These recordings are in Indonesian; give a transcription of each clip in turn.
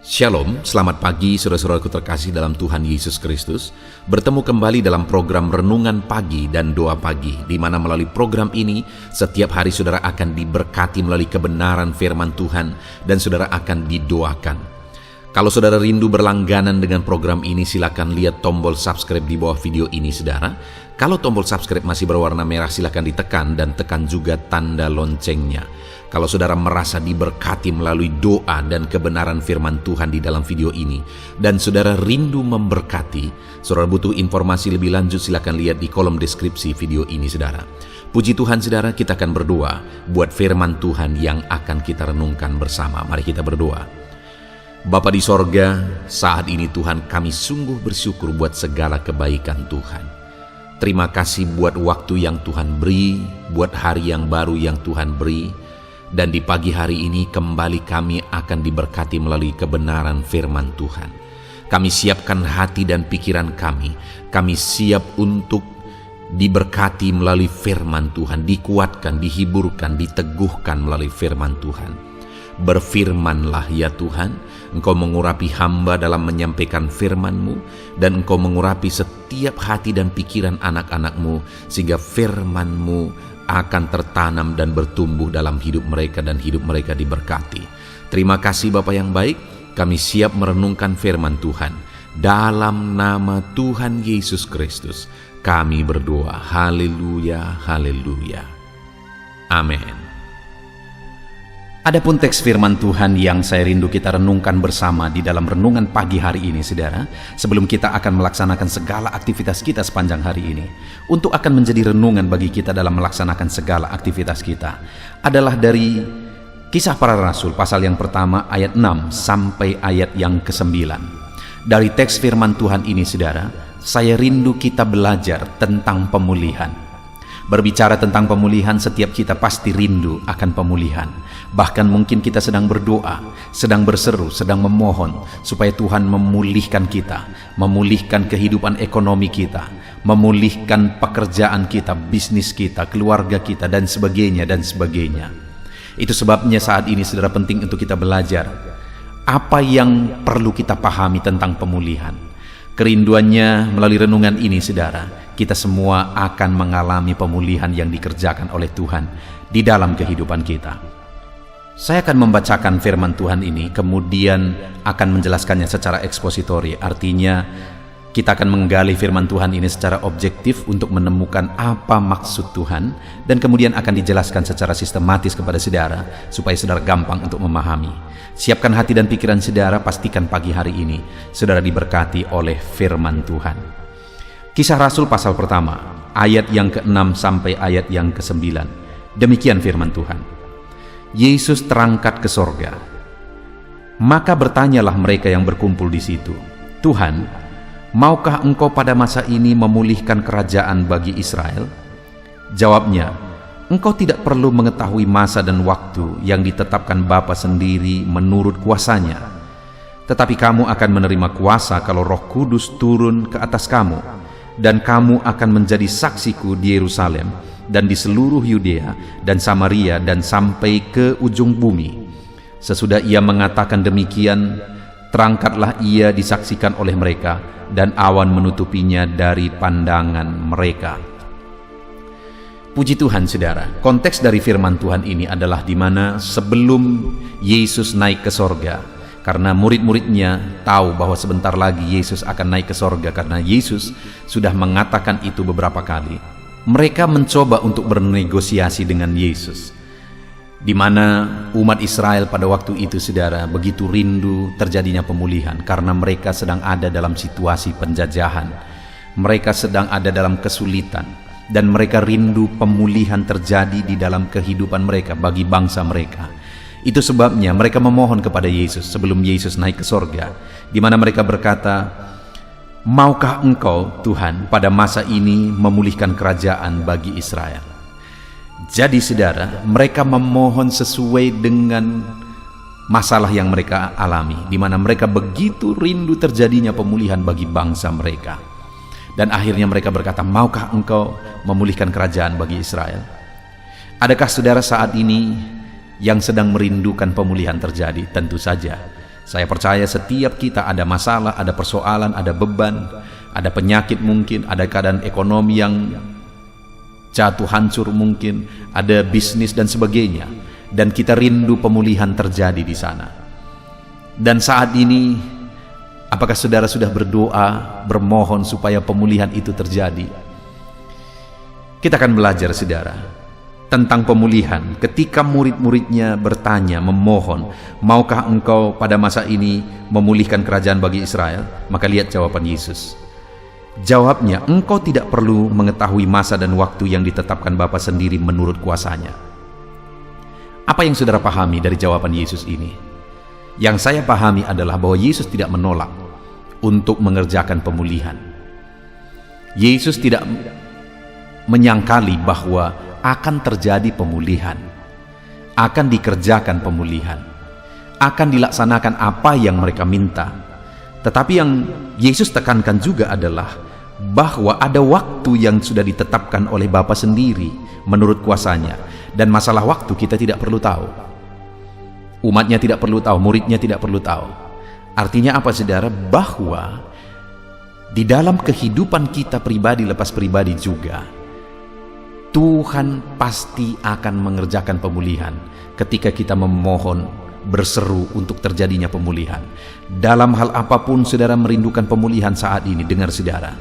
Shalom, selamat pagi saudara-saudaraku terkasih dalam Tuhan Yesus Kristus. Bertemu kembali dalam program Renungan Pagi dan Doa Pagi, di mana melalui program ini setiap hari saudara akan diberkati melalui kebenaran firman Tuhan dan saudara akan didoakan. Kalau saudara rindu berlangganan dengan program ini, silakan lihat tombol subscribe di bawah video ini saudara. Kalau tombol subscribe masih berwarna merah, silakan ditekan dan tekan juga tanda loncengnya. Kalau saudara merasa diberkati melalui doa dan kebenaran firman Tuhan di dalam video ini, dan saudara rindu memberkati, saudara butuh informasi lebih lanjut, silakan lihat di kolom deskripsi video ini saudara. Puji Tuhan saudara, kita akan berdoa buat firman Tuhan yang akan kita renungkan bersama. Mari kita berdoa. Bapa di sorga, saat ini Tuhan kami sungguh bersyukur buat segala kebaikan Tuhan. Terima kasih buat waktu yang Tuhan beri, buat hari yang baru yang Tuhan beri. Dan di pagi hari ini kembali kami akan diberkati melalui kebenaran firman Tuhan. Kami siapkan hati dan pikiran kami. Kami siap untuk diberkati melalui firman Tuhan, dikuatkan, dihiburkan, diteguhkan melalui firman Tuhan. Berfirmanlah ya Tuhan, Engkau mengurapi hamba dalam menyampaikan firman-Mu, dan Engkau mengurapi setiap hati dan pikiran anak-anak-Mu, sehingga firman-Mu akan tertanam dan bertumbuh dalam hidup mereka dan hidup mereka diberkati. Terima kasih Bapa yang baik, kami siap merenungkan firman Tuhan. Dalam nama Tuhan Yesus Kristus, kami berdoa. Haleluya, haleluya. Amin. Adapun teks firman Tuhan yang saya rindu kita renungkan bersama di dalam renungan pagi hari ini saudara, sebelum kita akan melaksanakan segala aktivitas kita sepanjang hari ini, untuk akan menjadi renungan bagi kita dalam melaksanakan segala aktivitas kita, adalah dari Kisah Para Rasul pasal yang pertama ayat 6 sampai ayat yang ke-9. Dari teks firman Tuhan ini saudara, saya rindu kita belajar tentang pemulihan. Berbicara tentang pemulihan, setiap kita pasti rindu akan pemulihan. Bahkan mungkin kita sedang berdoa, sedang berseru, sedang memohon supaya Tuhan memulihkan kita, memulihkan kehidupan ekonomi kita, memulihkan pekerjaan kita, bisnis kita, keluarga kita, dan sebagainya, dan sebagainya. Itu sebabnya saat ini saudara penting untuk kita belajar apa yang perlu kita pahami tentang pemulihan. Kerinduannya melalui renungan ini saudara, kita semua akan mengalami pemulihan yang dikerjakan oleh Tuhan di dalam kehidupan kita. Saya akan membacakan firman Tuhan ini, kemudian akan menjelaskannya secara ekspositori. Artinya kita akan menggali firman Tuhan ini secara objektif untuk menemukan apa maksud Tuhan, dan kemudian akan dijelaskan secara sistematis kepada saudara supaya saudara gampang untuk memahami. Siapkan hati dan pikiran saudara, pastikan pagi hari ini saudara diberkati oleh firman Tuhan. Kisah Rasul pasal pertama, ayat yang ke-6 sampai ayat yang ke-9. Demikian firman Tuhan. Yesus terangkat ke sorga. Maka bertanyalah mereka yang berkumpul di situ, Tuhan, maukah Engkau pada masa ini memulihkan kerajaan bagi Israel? Jawabnya, Engkau tidak perlu mengetahui masa dan waktu yang ditetapkan Bapa sendiri menurut kuasanya. Tetapi kamu akan menerima kuasa kalau Roh Kudus turun ke atas kamu, dan kamu akan menjadi saksiku di Yerusalem dan di seluruh Yudea dan Samaria dan sampai ke ujung bumi. Sesudah ia mengatakan demikian, terangkatlah ia disaksikan oleh mereka, dan awan menutupinya dari pandangan mereka. Puji Tuhan saudara, konteks dari firman Tuhan ini adalah di mana sebelum Yesus naik ke sorga, karena murid-muridnya tahu bahwa sebentar lagi Yesus akan naik ke sorga, karena Yesus sudah mengatakan itu beberapa kali. Mereka mencoba untuk bernegosiasi dengan Yesus, di mana umat Israel pada waktu itu saudara begitu rindu terjadinya pemulihan, karena mereka sedang ada dalam situasi penjajahan, mereka sedang ada dalam kesulitan, dan mereka rindu pemulihan terjadi di dalam kehidupan mereka bagi bangsa mereka. Itu sebabnya mereka memohon kepada Yesus sebelum Yesus naik ke sorga, di mana mereka berkata, maukah Engkau Tuhan pada masa ini memulihkan kerajaan bagi Israel? Jadi saudara, mereka memohon sesuai dengan masalah yang mereka alami, di mana mereka begitu rindu terjadinya pemulihan bagi bangsa mereka. Dan akhirnya mereka berkata, maukah Engkau memulihkan kerajaan bagi Israel? Adakah saudara saat ini yang sedang merindukan pemulihan terjadi? Tentu saja. Saya percaya setiap kita ada masalah, ada persoalan, ada beban, ada penyakit mungkin, ada keadaan ekonomi yang jatuh hancur mungkin, ada bisnis dan sebagainya. Dan kita rindu pemulihan terjadi di sana. Dan saat ini, apakah saudara sudah berdoa, bermohon supaya pemulihan itu terjadi? Kita akan belajar, saudara, tentang pemulihan. Ketika murid-muridnya bertanya, memohon, maukah engkau pada masa ini memulihkan kerajaan bagi Israel? Maka lihat jawaban Yesus. Jawabnya, engkau tidak perlu mengetahui masa dan waktu yang ditetapkan Bapa sendiri menurut kuasanya. Apa yang saudara pahami dari jawaban Yesus ini? Yang saya pahami adalah bahwa Yesus tidak menolak untuk mengerjakan pemulihan. Yesus tidak menyangkali bahwa akan terjadi pemulihan, akan dikerjakan pemulihan, akan dilaksanakan apa yang mereka minta. Tetapi yang Yesus tekankan juga adalah bahwa ada waktu yang sudah ditetapkan oleh Bapa sendiri menurut kuasanya, dan masalah waktu kita tidak perlu tahu. Umatnya tidak perlu tahu, muridnya tidak perlu tahu. Artinya apa, saudara? Bahwa di dalam kehidupan kita pribadi lepas pribadi juga, Tuhan pasti akan mengerjakan pemulihan ketika kita memohon, berseru untuk terjadinya pemulihan. Dalam hal apapun saudara merindukan pemulihan saat ini, dengar saudara,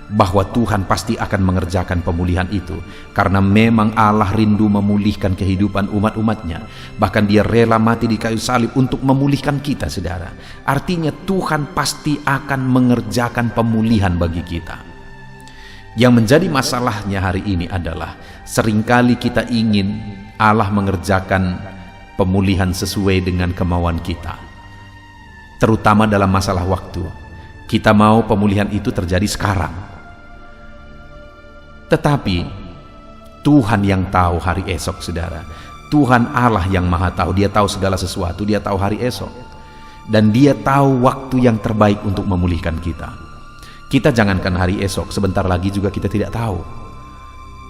bahwa Tuhan pasti akan mengerjakan pemulihan itu. Karena memang Allah rindu memulihkan kehidupan umat-umatnya. Bahkan dia rela mati di kayu salib untuk memulihkan kita, saudara. Artinya Tuhan pasti akan mengerjakan pemulihan bagi kita. Yang menjadi masalahnya hari ini adalah seringkali kita ingin Allah mengerjakan pemulihan sesuai dengan kemauan kita, terutama dalam masalah waktu. Kita mau pemulihan itu terjadi sekarang, tetapi Tuhan yang tahu hari esok, saudara. Tuhan Allah yang maha tahu. Dia tahu segala sesuatu, dia tahu hari esok, dan dia tahu waktu yang terbaik untuk memulihkan kita. Kita jangankan hari esok, sebentar lagi juga kita tidak tahu.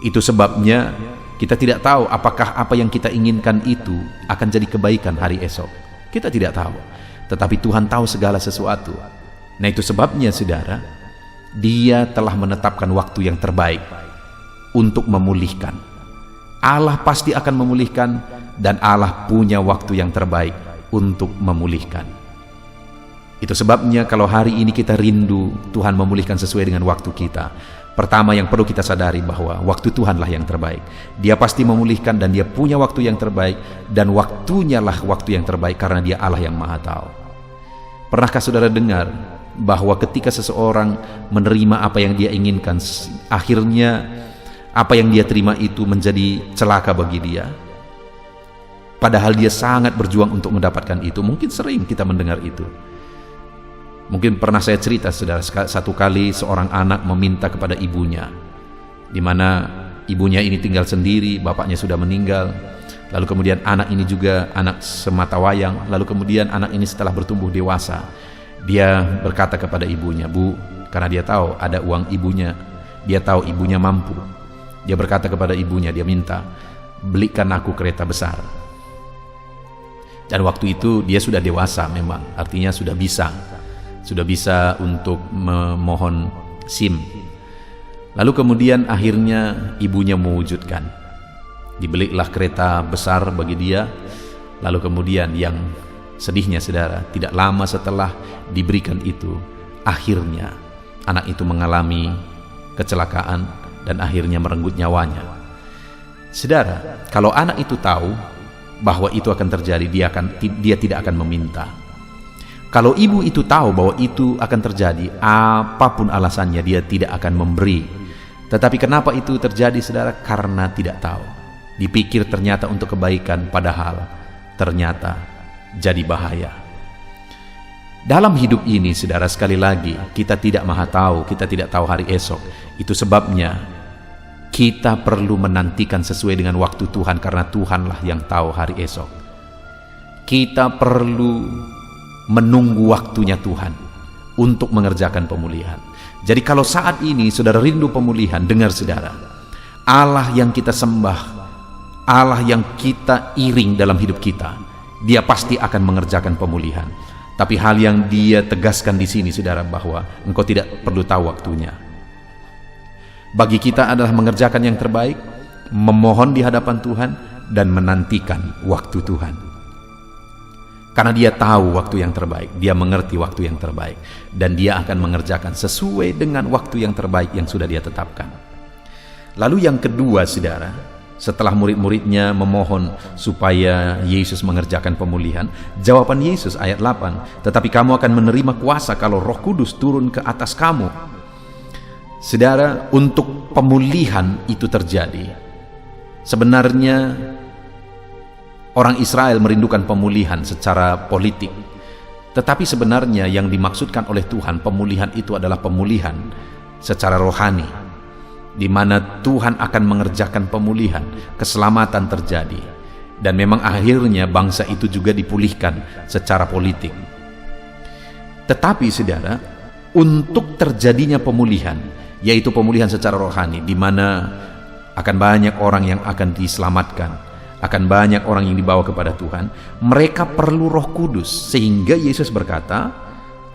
Itu sebabnya kita tidak tahu apakah apa yang kita inginkan itu akan jadi kebaikan hari esok. Kita tidak tahu, tetapi Tuhan tahu segala sesuatu. Nah, itu sebabnya, saudara, dia telah menetapkan waktu yang terbaik untuk memulihkan. Allah pasti akan memulihkan, dan Allah punya waktu yang terbaik untuk memulihkan. Itu sebabnya kalau hari ini kita rindu Tuhan memulihkan sesuai dengan waktu kita, pertama yang perlu kita sadari bahwa waktu Tuhanlah yang terbaik. Dia pasti memulihkan dan dia punya waktu yang terbaik, dan waktunya lah waktu yang terbaik karena dia Allah yang maha tahu. Pernahkah saudara dengar bahwa ketika seseorang menerima apa yang dia inginkan, akhirnya apa yang dia terima itu menjadi celaka bagi dia? Padahal dia sangat berjuang untuk mendapatkan itu. Mungkin sering kita mendengar itu. Mungkin pernah saya cerita, saudara, satu kali seorang anak meminta kepada ibunya, di mana ibunya ini tinggal sendiri, bapaknya sudah meninggal. Lalu kemudian anak ini juga anak semata wayang. Lalu kemudian anak ini setelah bertumbuh dewasa, dia berkata kepada ibunya, "Bu," karena dia tahu ada uang ibunya, dia tahu ibunya mampu. Dia berkata kepada ibunya, dia minta, "Belikan aku kereta besar." Dan waktu itu dia sudah dewasa memang, artinya sudah bisa untuk memohon SIM. Lalu kemudian akhirnya ibunya mewujudkan, dibelilah kereta besar bagi dia. Lalu kemudian yang sedihnya, saudara, tidak lama setelah diberikan itu, akhirnya anak itu mengalami kecelakaan dan akhirnya merenggut nyawanya. Saudara, kalau anak itu tahu bahwa itu akan terjadi, dia tidak akan meminta. Kalau ibu itu tahu bahwa itu akan terjadi, apapun alasannya dia tidak akan memberi. Tetapi kenapa itu terjadi, saudara? Karena tidak tahu. Dipikir ternyata untuk kebaikan, padahal ternyata jadi bahaya. Dalam hidup ini, saudara, sekali lagi kita tidak maha tahu, kita tidak tahu hari esok. Itu sebabnya kita perlu menantikan sesuai dengan waktu Tuhan, karena Tuhanlah yang tahu hari esok. Kita perlu menunggu waktunya Tuhan untuk mengerjakan pemulihan. Jadi kalau saat ini saudara rindu pemulihan, dengar saudara, Allah yang kita sembah, Allah yang kita iring dalam hidup kita, dia pasti akan mengerjakan pemulihan. Tapi hal yang dia tegaskan di sini, saudara, bahwa engkau tidak perlu tahu waktunya. Bagi kita adalah mengerjakan yang terbaik, memohon di hadapan Tuhan, dan menantikan waktu Tuhan. Karena dia tahu waktu yang terbaik, dia mengerti waktu yang terbaik, dan dia akan mengerjakan sesuai dengan waktu yang terbaik yang sudah dia tetapkan. Lalu yang kedua, saudara, setelah murid-muridnya memohon supaya Yesus mengerjakan pemulihan, jawaban Yesus ayat 8, tetapi kamu akan menerima kuasa kalau Roh Kudus turun ke atas kamu. Saudara, untuk pemulihan itu terjadi, sebenarnya orang Israel merindukan pemulihan secara politik, tetapi sebenarnya yang dimaksudkan oleh Tuhan, pemulihan itu adalah pemulihan secara rohani, di mana Tuhan akan mengerjakan pemulihan, keselamatan terjadi, dan memang akhirnya bangsa itu juga dipulihkan secara politik. Tetapi saudara, untuk terjadinya pemulihan, yaitu pemulihan secara rohani, di mana akan banyak orang yang akan diselamatkan, akan banyak orang yang dibawa kepada Tuhan, mereka perlu Roh Kudus. Sehingga Yesus berkata,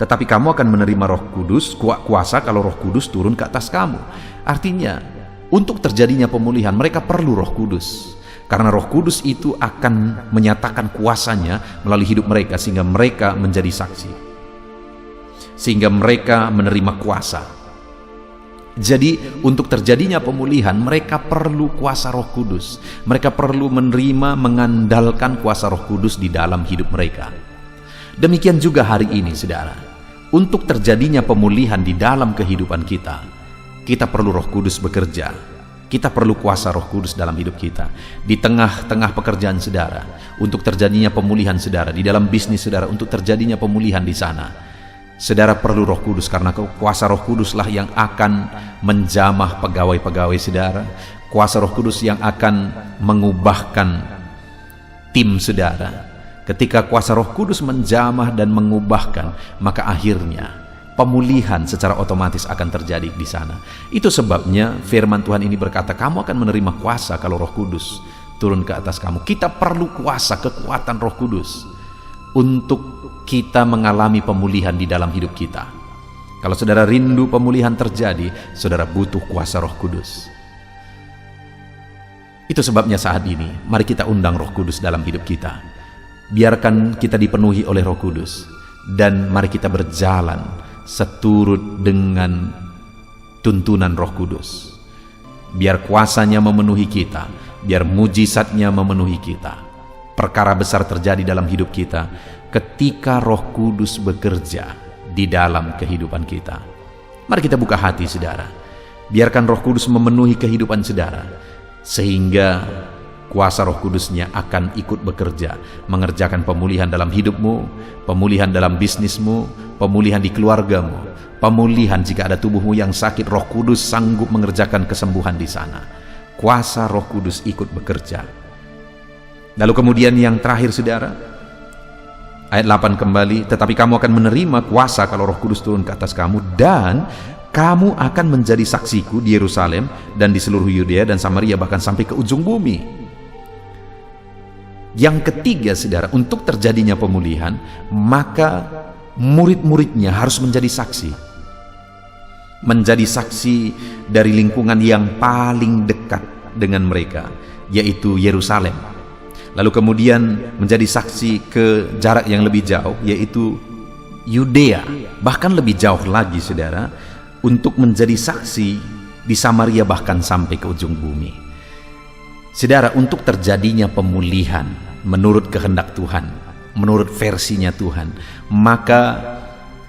tetapi kamu akan menerima Roh Kudus, kuasa kalau Roh Kudus turun ke atas kamu. Artinya, untuk terjadinya pemulihan mereka perlu Roh Kudus, karena Roh Kudus itu akan menyatakan kuasanya melalui hidup mereka, sehingga mereka menjadi saksi, sehingga mereka menerima kuasa. Jadi untuk terjadinya pemulihan mereka perlu kuasa Roh Kudus. Mereka perlu menerima, mengandalkan kuasa Roh Kudus di dalam hidup mereka. Demikian juga hari ini, saudara, untuk terjadinya pemulihan di dalam kehidupan kita, kita perlu Roh Kudus bekerja. Kita perlu kuasa Roh Kudus dalam hidup kita. Di tengah-tengah pekerjaan saudara, untuk terjadinya pemulihan saudara, di dalam bisnis saudara, untuk terjadinya pemulihan di sana, saudara perlu Roh Kudus, karena kuasa Roh Kuduslah yang akan menjamah pegawai-pegawai saudara. Kuasa Roh Kudus yang akan mengubahkan tim saudara. Ketika kuasa Roh Kudus menjamah dan mengubahkan, maka akhirnya pemulihan secara otomatis akan terjadi di sana. Itu sebabnya firman Tuhan ini berkata, kamu akan menerima kuasa kalau Roh Kudus turun ke atas kamu. Kita perlu kuasa, kekuatan Roh Kudus untuk kita mengalami pemulihan di dalam hidup kita. Kalau saudara rindu pemulihan terjadi, saudara butuh kuasa Roh Kudus. Itu sebabnya saat ini, mari kita undang Roh Kudus dalam hidup kita. Biarkan kita dipenuhi oleh Roh Kudus, dan mari kita berjalan seturut dengan tuntunan Roh Kudus. Biar kuasanya memenuhi kita, biar mujizatnya memenuhi kita. Perkara besar terjadi dalam hidup kita ketika Roh Kudus bekerja di dalam kehidupan kita. Mari kita buka hati, saudara. Biarkan Roh Kudus memenuhi kehidupan saudara, sehingga kuasa Roh Kudusnya akan ikut bekerja, mengerjakan pemulihan dalam hidupmu, pemulihan dalam bisnismu, pemulihan di keluargamu, pemulihan jika ada tubuhmu yang sakit. Roh Kudus sanggup mengerjakan kesembuhan di sana. Kuasa Roh Kudus ikut bekerja. Lalu kemudian yang terakhir, saudara, ayat 8 kembali, tetapi kamu akan menerima kuasa kalau Roh Kudus turun ke atas kamu, dan kamu akan menjadi saksiku di Yerusalem dan di seluruh Yudea dan Samaria, bahkan sampai ke ujung bumi. Yang ketiga, saudara, untuk terjadinya pemulihan, maka murid-muridnya harus menjadi saksi. Menjadi saksi dari lingkungan yang paling dekat dengan mereka, yaitu Yerusalem. Lalu kemudian menjadi saksi ke jarak yang lebih jauh, yaitu Yudea, bahkan lebih jauh lagi, saudara, untuk menjadi saksi di Samaria, bahkan sampai ke ujung bumi. Saudara, untuk terjadinya pemulihan menurut kehendak Tuhan, menurut versinya Tuhan, maka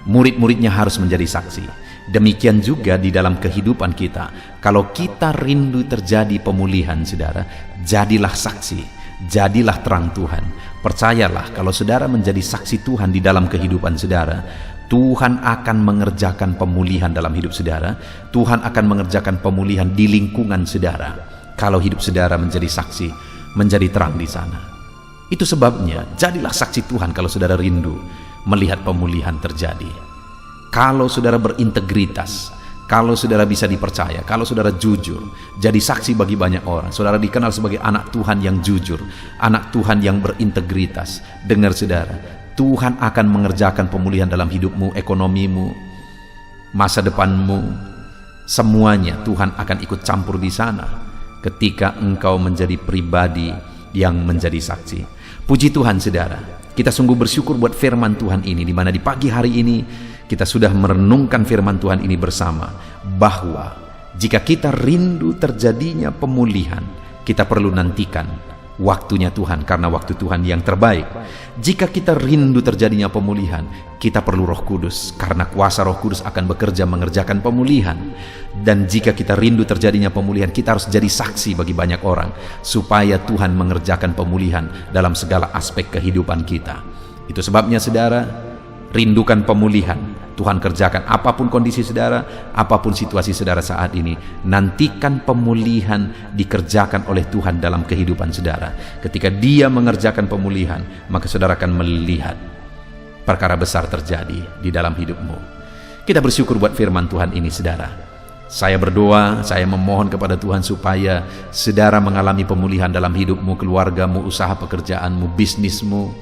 murid-muridnya harus menjadi saksi. Demikian juga di dalam kehidupan kita. Kalau kita rindu terjadi pemulihan, saudara, jadilah saksi. Jadilah terang Tuhan. Percayalah, kalau saudara menjadi saksi Tuhan di dalam kehidupan saudara, Tuhan akan mengerjakan pemulihan dalam hidup saudara. Tuhan akan mengerjakan pemulihan di lingkungan saudara. Kalau hidup saudara menjadi saksi, menjadi terang di sana. Itu sebabnya jadilah saksi Tuhan kalau saudara rindu melihat pemulihan terjadi. Kalau saudara berintegritas, kalau saudara bisa dipercaya, kalau saudara jujur, jadi saksi bagi banyak orang. Saudara dikenal sebagai anak Tuhan yang jujur, anak Tuhan yang berintegritas. Dengar, saudara, Tuhan akan mengerjakan pemulihan dalam hidupmu, ekonomimu, masa depanmu. Semuanya Tuhan akan ikut campur di sana ketika engkau menjadi pribadi yang menjadi saksi. Puji Tuhan saudara, kita sungguh bersyukur buat firman Tuhan ini, di mana di pagi hari ini kita sudah merenungkan firman Tuhan ini bersama, bahwa jika kita rindu terjadinya pemulihan, kita perlu nantikan waktunya Tuhan, karena waktu Tuhan yang terbaik. Jika kita rindu terjadinya pemulihan, kita perlu Roh Kudus, karena kuasa Roh Kudus akan bekerja mengerjakan pemulihan. Dan jika kita rindu terjadinya pemulihan, kita harus jadi saksi bagi banyak orang, supaya Tuhan mengerjakan pemulihan dalam segala aspek kehidupan kita. Itu sebabnya saudara, rindukan pemulihan. Tuhan kerjakan apapun kondisi saudara, apapun situasi saudara saat ini. Nantikan pemulihan dikerjakan oleh Tuhan dalam kehidupan saudara. Ketika Dia mengerjakan pemulihan, maka saudara akan melihat perkara besar terjadi di dalam hidupmu. Kita bersyukur buat firman Tuhan ini saudara. Saya berdoa, saya memohon kepada Tuhan supaya saudara mengalami pemulihan dalam hidupmu, keluargamu, usaha pekerjaanmu, bisnismu,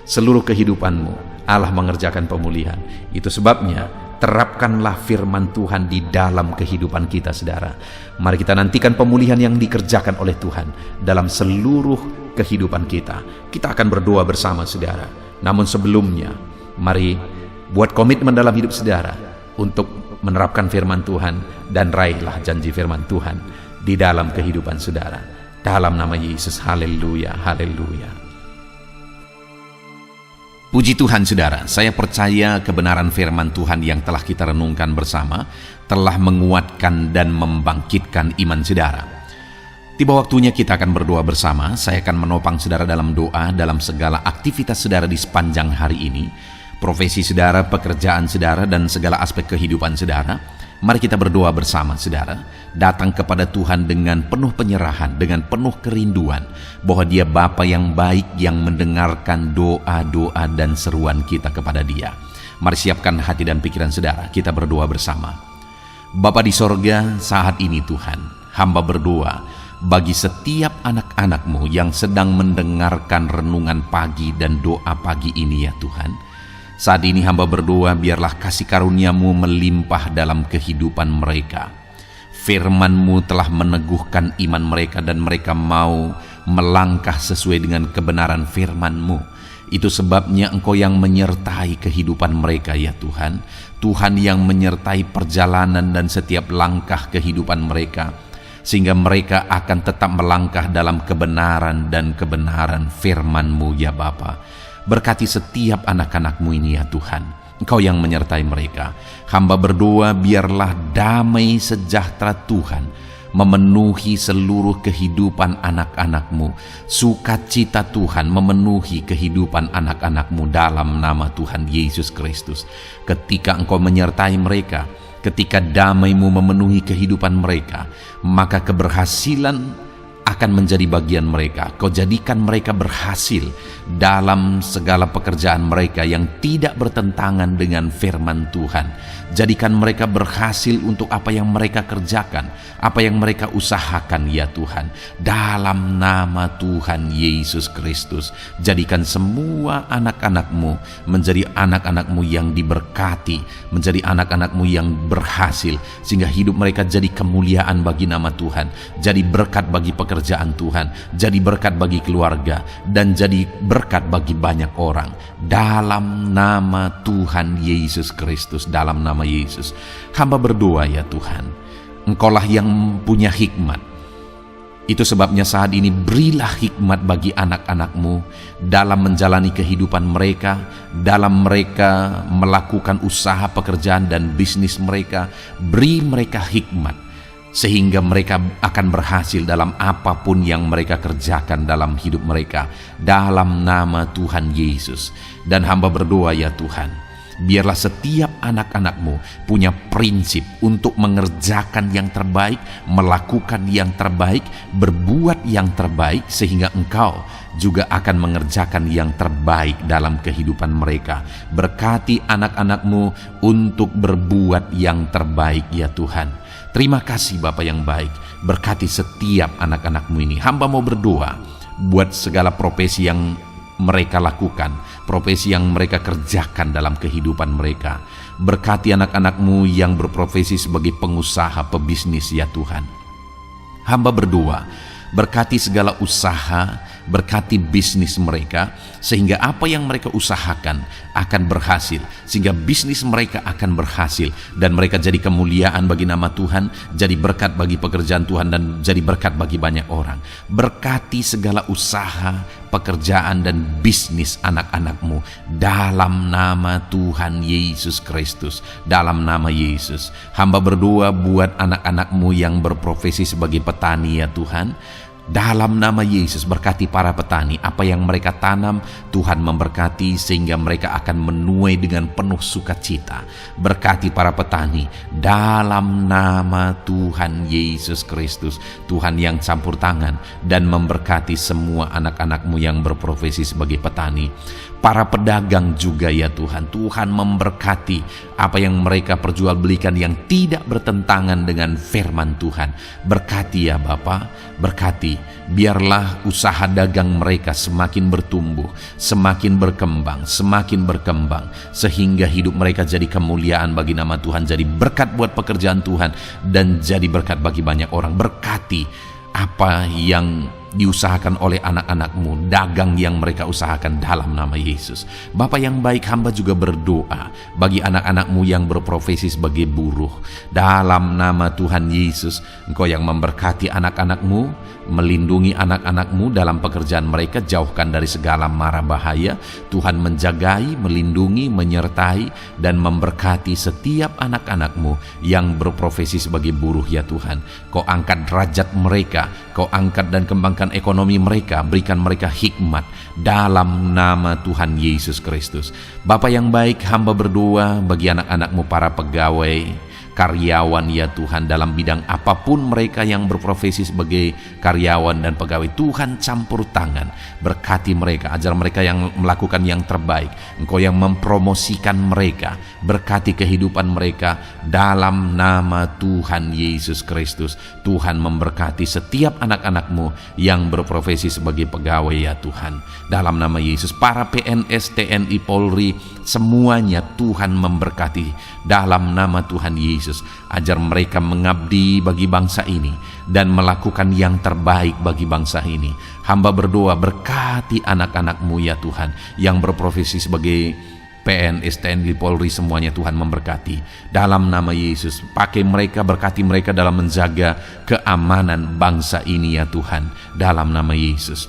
seluruh kehidupanmu. Allah mengerjakan pemulihan. Itu sebabnya terapkanlah firman Tuhan di dalam kehidupan kita saudara. Mari kita nantikan pemulihan yang dikerjakan oleh Tuhan dalam seluruh kehidupan kita. Kita akan berdoa bersama saudara. Namun sebelumnya, mari buat komitmen dalam hidup saudara untuk menerapkan firman Tuhan, dan raihlah janji firman Tuhan di dalam kehidupan saudara. Dalam nama Yesus, haleluya, haleluya. Puji Tuhan saudara, saya percaya kebenaran firman Tuhan yang telah kita renungkan bersama telah menguatkan dan membangkitkan iman saudara. Tiba waktunya kita akan berdoa bersama. Saya akan menopang saudara dalam doa dalam segala aktivitas saudara di sepanjang hari ini, profesi saudara, pekerjaan saudara, dan segala aspek kehidupan saudara. Mari kita berdoa bersama saudara, datang kepada Tuhan dengan penuh penyerahan, dengan penuh kerinduan bahwa Dia Bapa yang baik yang mendengarkan doa-doa dan seruan kita kepada Dia. Mari siapkan hati dan pikiran saudara, kita berdoa bersama. Bapa di sorga, saat ini Tuhan, hamba berdoa bagi setiap anak-anak-Mu yang sedang mendengarkan renungan pagi dan doa pagi ini ya Tuhan. Saat ini hamba berdoa, biarlah kasih karunia-Mu melimpah dalam kehidupan mereka. Firman-Mu telah meneguhkan iman mereka, dan mereka mau melangkah sesuai dengan kebenaran firman-Mu. Itu sebabnya Engkau yang menyertai kehidupan mereka ya Tuhan. Tuhan yang menyertai perjalanan dan setiap langkah kehidupan mereka, sehingga mereka akan tetap melangkah dalam kebenaran dan kebenaran firman-Mu ya Bapa. Berkati setiap anak-anak-Mu ini ya Tuhan. Engkau yang menyertai mereka. Hamba berdoa biarlah damai sejahtera Tuhan memenuhi seluruh kehidupan anak-anak-Mu. Sukacita Tuhan memenuhi kehidupan anak-anak-Mu dalam nama Tuhan Yesus Kristus. Ketika Engkau menyertai mereka, ketika damai-Mu memenuhi kehidupan mereka, maka keberhasilan akan menjadi bagian mereka. Kau jadikan mereka berhasil dalam segala pekerjaan mereka yang tidak bertentangan dengan firman Tuhan. Jadikan mereka berhasil untuk apa yang mereka kerjakan, apa yang mereka usahakan ya Tuhan. Dalam nama Tuhan Yesus Kristus, jadikan semua anak-anak-Mu menjadi anak-anak-Mu yang diberkati, menjadi anak-anak-Mu yang berhasil, sehingga hidup mereka jadi kemuliaan bagi nama Tuhan, jadi berkat bagi pekerjaan Tuhan, jadi berkat bagi keluarga, dan jadi berkat bagi banyak orang. Dalam nama Tuhan Yesus Kristus, dalam nama Yesus, hamba berdoa ya Tuhan, Engkaulah yang punya hikmat. Itu sebabnya saat ini berilah hikmat bagi anak-anak-Mu dalam menjalani kehidupan mereka, dalam mereka melakukan usaha pekerjaan dan bisnis mereka. Beri mereka hikmat sehingga mereka akan berhasil dalam apapun yang mereka kerjakan dalam hidup mereka, dalam nama Tuhan Yesus. Dan hamba berdoa ya Tuhan, biarlah setiap anak-anak-Mu punya prinsip untuk mengerjakan yang terbaik, melakukan yang terbaik, berbuat yang terbaik, sehingga Engkau juga akan mengerjakan yang terbaik dalam kehidupan mereka. Berkati anak-anak-Mu untuk berbuat yang terbaik ya Tuhan. Terima kasih Bapa yang baik, berkati setiap anak-anak-Mu ini. Hamba mau berdoa buat segala profesi yang mereka lakukan, profesi yang mereka kerjakan dalam kehidupan mereka. Berkati anak-anak-Mu yang berprofesi sebagai pengusaha, pebisnis ya Tuhan. Hamba berdoa, berkati segala usaha, berkati bisnis mereka, sehingga apa yang mereka usahakan akan berhasil, sehingga bisnis mereka akan berhasil, dan mereka jadi kemuliaan bagi nama Tuhan, jadi berkat bagi pekerjaan Tuhan, dan jadi berkat bagi banyak orang. Berkati segala usaha, pekerjaan, dan bisnis anak-anak-Mu dalam nama Tuhan Yesus Kristus, dalam nama Yesus. Hamba berdoa buat anak-anak-Mu yang berprofesi sebagai petani ya Tuhan. Dalam nama Yesus, berkati para petani, apa yang mereka tanam Tuhan memberkati sehingga mereka akan menuai dengan penuh sukacita. Berkati para petani dalam nama Tuhan Yesus Kristus, Tuhan yang campur tangan dan memberkati semua anak-anak-Mu yang berprofesi sebagai petani. Para pedagang juga ya Tuhan, Tuhan memberkati apa yang mereka perjualbelikan yang tidak bertentangan dengan firman Tuhan. Berkati ya Bapa, berkati, biarlah usaha dagang mereka semakin bertumbuh, semakin berkembang, sehingga hidup mereka jadi kemuliaan bagi nama Tuhan, jadi berkat buat pekerjaan Tuhan, dan jadi berkat bagi banyak orang. Berkati apa yang diusahakan oleh anak-anak-Mu, dagang yang mereka usahakan dalam nama Yesus. Bapa yang baik, hamba juga berdoa bagi anak-anak-Mu yang berprofesi sebagai buruh. Dalam nama Tuhan Yesus, Engkau yang memberkati anak-anak-Mu, melindungi anak-anak-Mu dalam pekerjaan mereka, jauhkan dari segala mara bahaya. Tuhan menjagai, melindungi, menyertai, dan memberkati setiap anak-anak-Mu yang berprofesi sebagai buruh ya Tuhan. Kau angkat derajat mereka, Kau angkat dan kembangkan ekonomi mereka, berikan mereka hikmat dalam nama Tuhan Yesus Kristus. Bapa yang baik, hamba berdoa bagi anak-anak-Mu para pegawai, karyawan ya Tuhan, dalam bidang apapun mereka yang berprofesi sebagai karyawan dan pegawai. Tuhan campur tangan, berkati mereka, ajar mereka yang melakukan yang terbaik. Engkau yang mempromosikan mereka, berkati kehidupan mereka dalam nama Tuhan Yesus Kristus. Tuhan memberkati setiap anak-anak-Mu yang berprofesi sebagai pegawai ya Tuhan, dalam nama Yesus. Para PNS, TNI, Polri, semuanya Tuhan memberkati dalam nama Tuhan Yesus. Ajar mereka mengabdi bagi bangsa ini dan melakukan yang terbaik bagi bangsa ini. Hamba berdoa, berkati anak-anak-Mu ya Tuhan yang berprofesi sebagai PNS, TNI, Polri, semuanya Tuhan memberkati dalam nama Yesus. Pakai mereka, berkati mereka dalam menjaga keamanan bangsa ini ya Tuhan, dalam nama Yesus.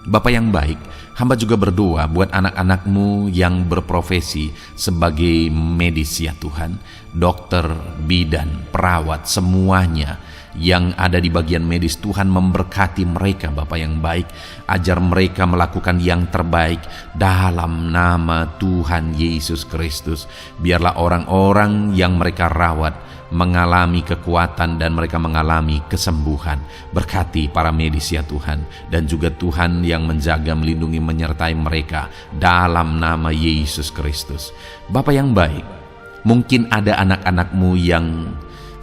Bapa yang baik, hamba juga berdoa buat anak-anak-Mu yang berprofesi sebagai medis ya Tuhan, dokter, bidan, perawat, semuanya yang ada di bagian medis. Tuhan memberkati mereka Bapa yang baik, ajar mereka melakukan yang terbaik dalam nama Tuhan Yesus Kristus. Biarlah orang-orang yang mereka rawat mengalami kekuatan dan mereka mengalami kesembuhan. Berkati para medis ya Tuhan, dan juga Tuhan yang menjaga, melindungi, menyertai mereka dalam nama Yesus Kristus. Bapa yang baik, mungkin ada anak-anak-Mu yang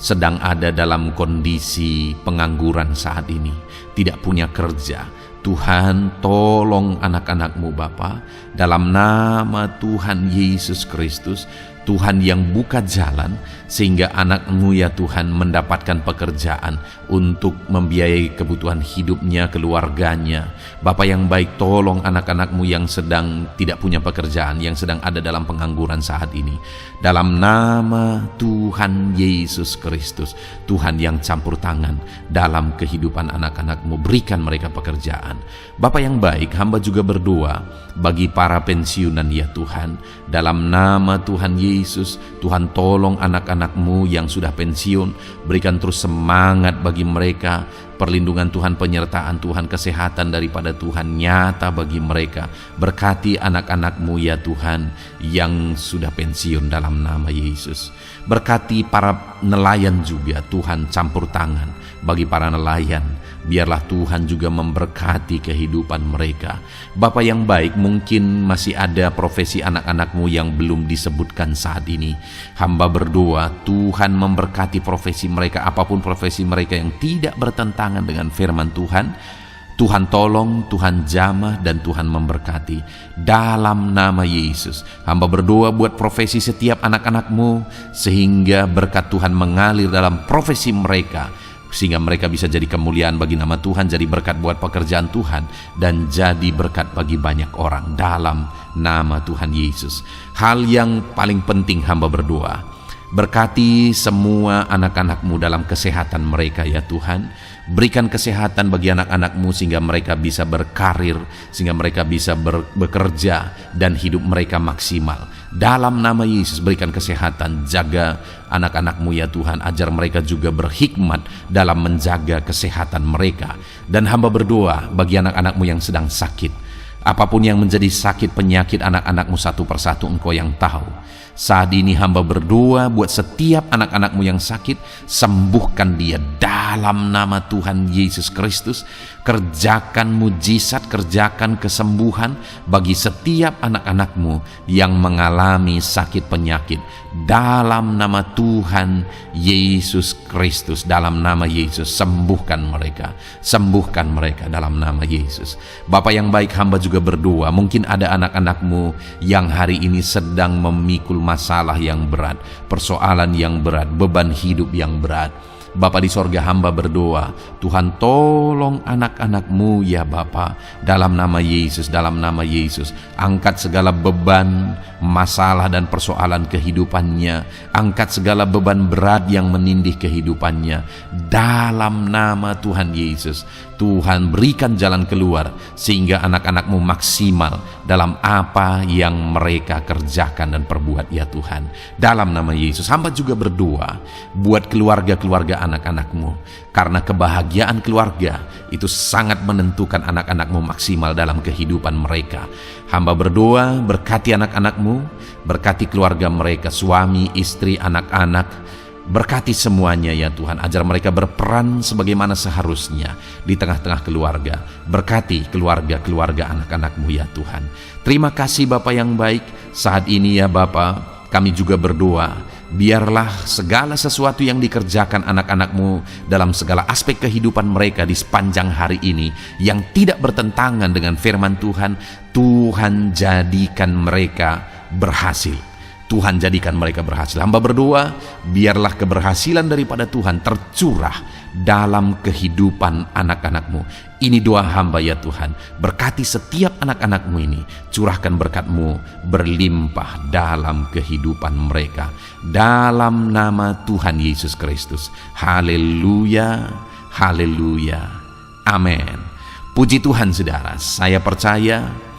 sedang ada dalam kondisi pengangguran saat ini, tidak punya kerja. Tuhan, tolong anak-anak-Mu Bapa, dalam nama Tuhan Yesus Kristus. Tuhan yang buka jalan sehingga anak-Mu ya Tuhan mendapatkan pekerjaan untuk membiayai kebutuhan hidupnya, keluarganya. Bapa yang baik, tolong anak-anak-Mu yang sedang tidak punya pekerjaan, yang sedang ada dalam pengangguran saat ini. Dalam nama Tuhan Yesus Kristus, Tuhan yang campur tangan dalam kehidupan anak-anak-Mu, berikan mereka pekerjaan. Bapa yang baik, hamba juga berdoa bagi para pensiunan ya Tuhan, dalam nama Tuhan Yesus. Tuhan tolong anak-anak-Mu yang sudah pensiun, berikan terus semangat bagi mereka, perlindungan Tuhan, penyertaan Tuhan, kesehatan daripada Tuhan nyata bagi mereka. Berkati anak-anak-Mu ya Tuhan yang sudah pensiun dalam nama Yesus. Berkati para nelayan juga, Tuhan campur tangan bagi para nelayan. Biarlah Tuhan juga memberkati kehidupan mereka. Bapa yang baik, mungkin masih ada profesi anak-anak-Mu yang belum disebutkan saat ini. Hamba berdoa Tuhan memberkati profesi mereka, apapun profesi mereka yang tidak bertentangan dengan firman Tuhan. Tuhan tolong, Tuhan jamah, dan Tuhan memberkati. Dalam nama Yesus, hamba berdoa buat profesi setiap anak-anak-Mu, sehingga berkat Tuhan mengalir dalam profesi mereka, sehingga mereka bisa jadi kemuliaan bagi nama Tuhan, jadi berkat buat pekerjaan Tuhan, dan jadi berkat bagi banyak orang dalam nama Tuhan Yesus. Hal yang paling penting hamba berdoa, berkati semua anak-anak-Mu dalam kesehatan mereka ya Tuhan. Berikan kesehatan bagi anak-anak-Mu sehingga mereka bisa berkarir, sehingga mereka bisa bekerja dan hidup mereka maksimal. Dalam nama Yesus berikan kesehatan, jaga anak-anak-Mu ya Tuhan, ajar mereka juga berhikmat dalam menjaga kesehatan mereka. Dan hamba berdoa bagi anak-anak-Mu yang sedang sakit, apapun yang menjadi sakit penyakit anak-anak-Mu satu persatu Engkau yang tahu. Saat ini hamba berdoa buat setiap anak-anak-Mu yang sakit, sembuhkan dia dalam nama Tuhan Yesus Kristus. Kerjakan mujizat, kerjakan kesembuhan bagi setiap anak-anak-Mu yang mengalami sakit penyakit. Dalam nama Tuhan Yesus Kristus, dalam nama Yesus, sembuhkan mereka dalam nama Yesus. Bapa yang baik, hamba juga berdoa, mungkin ada anak-anak-Mu yang hari ini sedang memikul masalah yang berat, persoalan yang berat, beban hidup yang berat. Bapa di sorga, hamba berdoa, Tuhan tolong anak-anak-Mu ya Bapa, dalam nama Yesus, dalam nama Yesus. Angkat segala beban, masalah dan persoalan kehidupannya, angkat segala beban berat yang menindih kehidupannya dalam nama Tuhan Yesus. Tuhan berikan jalan keluar sehingga anak-anak-Mu maksimal dalam apa yang mereka kerjakan dan perbuat ya Tuhan. Dalam nama Yesus, hamba juga berdoa buat keluarga-keluarga anak-anak-Mu, karena kebahagiaan keluarga itu sangat menentukan anak-anak-Mu maksimal dalam kehidupan mereka. Hamba berdoa, berkati anak-anak-Mu, berkati keluarga mereka, suami, istri, anak-anak. Berkati semuanya ya Tuhan, ajar mereka berperan sebagaimana seharusnya di tengah-tengah keluarga. Berkati keluarga-keluarga anak-anak-Mu ya Tuhan. Terima kasih Bapa yang baik. Saat ini ya Bapa, kami juga berdoa, biarlah segala sesuatu yang dikerjakan anak-anak-Mu dalam segala aspek kehidupan mereka di sepanjang hari ini yang tidak bertentangan dengan firman Tuhan, Tuhan jadikan mereka berhasil. Tuhan jadikan mereka berhasil. Hamba berdoa, biarlah keberhasilan daripada Tuhan tercurah dalam kehidupan anak-anak-Mu. Ini doa hamba ya Tuhan. Berkati setiap anak-anak-Mu ini. Curahkan berkat-Mu berlimpah dalam kehidupan mereka. Dalam nama Tuhan Yesus Kristus. Haleluya, haleluya, amin. Puji Tuhan saudara, saya percaya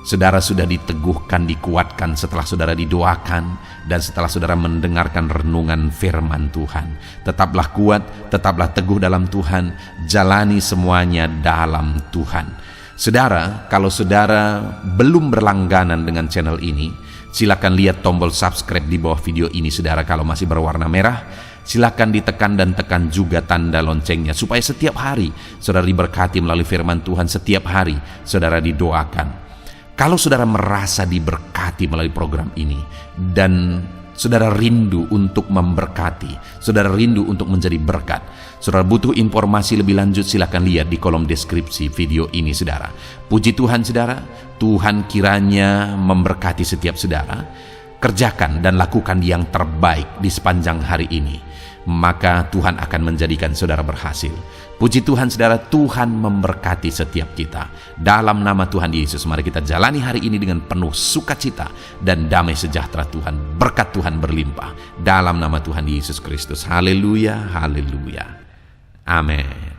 saudara sudah diteguhkan, dikuatkan setelah saudara didoakan dan setelah saudara mendengarkan renungan firman Tuhan. Tetaplah kuat, tetaplah teguh dalam Tuhan, jalani semuanya dalam Tuhan. Saudara, kalau saudara belum berlangganan dengan channel ini, silakan lihat tombol subscribe di bawah video ini. Saudara, kalau masih berwarna merah, silakan ditekan dan tekan juga tanda loncengnya supaya setiap hari saudara diberkati melalui firman Tuhan. Setiap hari saudara didoakan. Kalau saudara merasa diberkati melalui program ini dan saudara rindu untuk memberkati, saudara rindu untuk menjadi berkat, saudara butuh informasi lebih lanjut, silakan lihat di kolom deskripsi video ini saudara. Puji Tuhan saudara, Tuhan kiranya memberkati setiap saudara. Kerjakan dan lakukan yang terbaik di sepanjang hari ini, maka Tuhan akan menjadikan saudara berhasil. Puji Tuhan saudara, Tuhan memberkati setiap kita. Dalam nama Tuhan Yesus, mari kita jalani hari ini dengan penuh sukacita dan damai sejahtera Tuhan. Berkat Tuhan berlimpah. Dalam nama Tuhan Yesus Kristus. Haleluya, haleluya. Amin.